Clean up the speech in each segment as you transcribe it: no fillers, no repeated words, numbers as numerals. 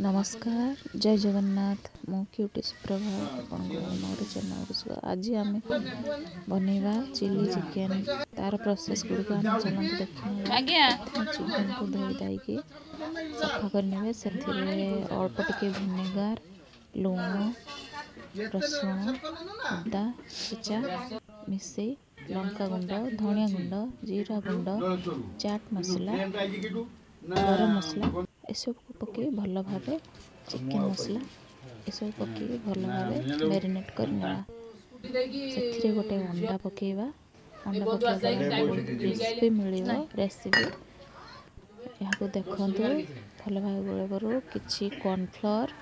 नमस्कार जय जगन्नाथ मु क्यूटी सुप्रभा मोर चैनल आज आम बनवा चिली चिकेन तार प्रोसेस गुड़िक आम चलते देखा चिकेन को धोई दाई सफा करने से अल्प टिके भिनेगार लुण रसुण अदा छेचा मिसई लंका गुंड धनिया गुंड जीरा गुंड चाट मसला गरम मसला एसब को पकई भल भाव चिकेन मसला एसब पकई भल भाव मैरिनेट करने से गोटे अंडा पकेवा अंडा पकड़ा क्रिस्पी मिल रेसिपी यहाँ देखु भल भाव गोल कि कॉर्नफ्लोर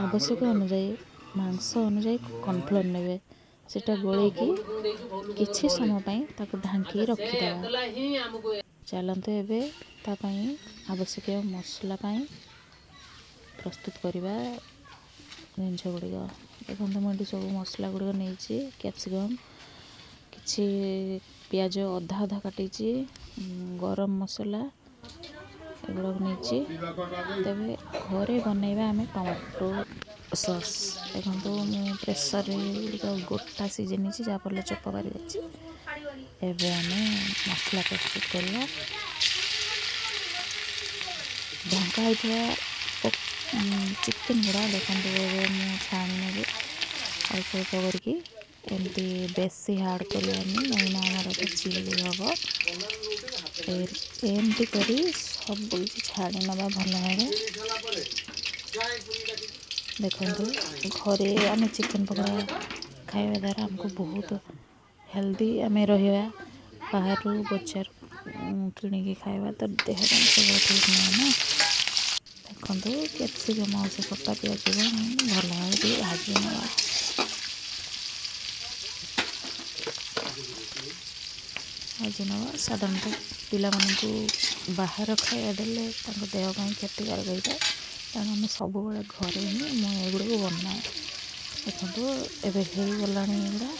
आवश्यक अनुजाई मांस अनुजाई कॉर्नफ्लोर ने सेटा गोल कि समय ढांकी रखीद चलते एवं तापाई आवश्यक मसला प्रस्तुत करवा जिनस गुड़िक देखो मुझे सब मसला गुड़िक नहीं कैप्सिकम कि पियाज अधा अधा काटी गरम मसला एगुड़ा नहीं तेरे घरे बनवा आम टमाटो सॉस देखो मु प्रेसर गोटा सीझे नहीं जहाँफल चोप पारि एवं आम मसला प्रस्तुत करवा ढंका होता चिकेन गुड़ा देखो मुझे छाणी ने अल्प अल्प करमती बेसी हार्ड करना आमर चिली हम एमती कर सब किसी छाड़ी ना भल भाव देखो घरे आम चिकेन पकड़ा खाଇବା द्वारा आमको बहुत हेल्दी आम रहा बाहर बजार किणी खाଇବା तो देह सब ठीक नहीं ना देखो कैप्सिकम और से कटा पियाज भल भाव भाजी ना भाजी ना साधारणतः पिला बाहर खाଇବା देले देह क्षतिकारक होता है तेणु आम सब घरे ही मुझे बनाए देखो एवं होगला युवा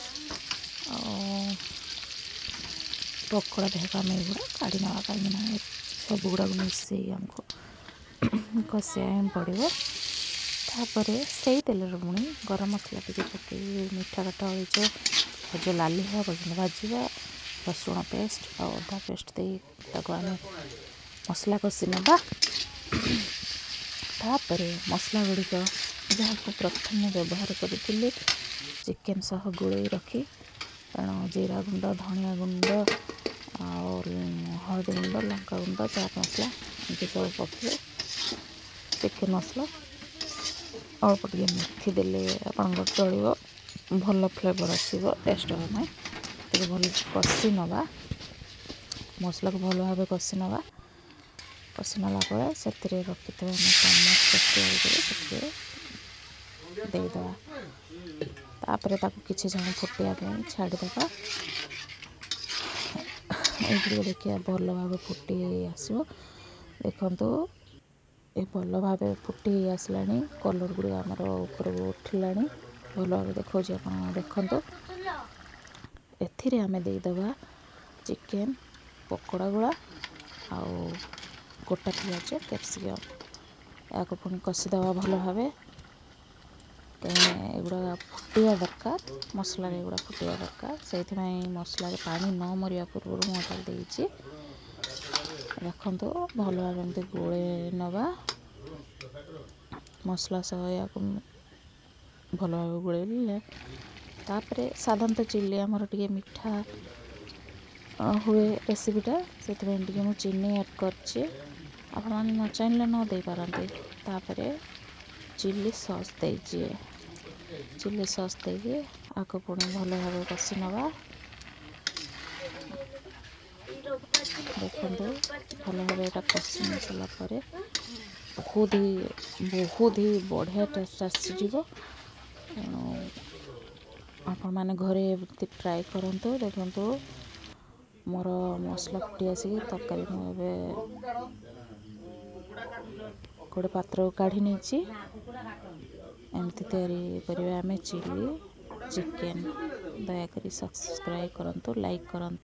पकड़ा देख आम युवा काढ़ी ना कहीं सब गुड़ा मिसई आमको कषाया पड़ो तापर से तेल पुणी गरम मसला टी पक मीठा काट हलच जो लाली हाँ पर्यटन भाजवा रसुण पेस्ट और अदा पेस्ट दे आम मसला कषि ना तापर मसला गुड़िक जहाँ को प्रथम व्यवहार करी चिकेन सह गोल रखी तेणु जीरा गुंड धनिया गुंड और हल्दी गुंड लंका गुंड चाट मसला ये सब पके चिकेन मसला अल्प टे मेथी देले आप चलो भल फ्लेवर आसो टेस्ट होगा तो भल कषि नवा मसला को भल भाव कषि नवा कषि नाला से रखी टमाटो कषि देदेवा तापर किसी जन फुटाया छाड़देवा ये देखिए भल भाव फुटी आसो देखो ये भल भाव फुटी आसला कलर गुड़ आमर ऊपर उठला भल भाव देखा देखो एथिरे आम देदेवा चिकेन पकोड़ा गुड़ा आउ गोटा पियाज कैप्सिकम या पुणी कषिदेवा भल भाव एगुड़ा फुटिया दरकार मसला एगुड़ा फुटिया दरकार से मसला पानी न मरिया पूर्व मुझे देती देखो भल भाव एमती गोले नवा मसला सह या भल भाव गोले तापर साधारणतः चिली आमर टे मीठा हुए रेसिपीटा से मुझे चीनी एड कर न चाहिए न दे पारती तापर चिली सॉस दीजिए चिली सॉस दे आगे पुणी भल भाव कषि नवा देखो भल भाव यहाँ कषि मसला बहुत ही बढ़िया टेस्ट आसो आपण मैंने घरे ट्राए करूँ देखो मोर मसला फुटी आसिक तरकारी मुझे गोटे पात्र काढ़ी नहीं एमती तैयारी आम चिली चिकेन दयाकोरी सब्सक्राइब करूँ लाइक करूँ।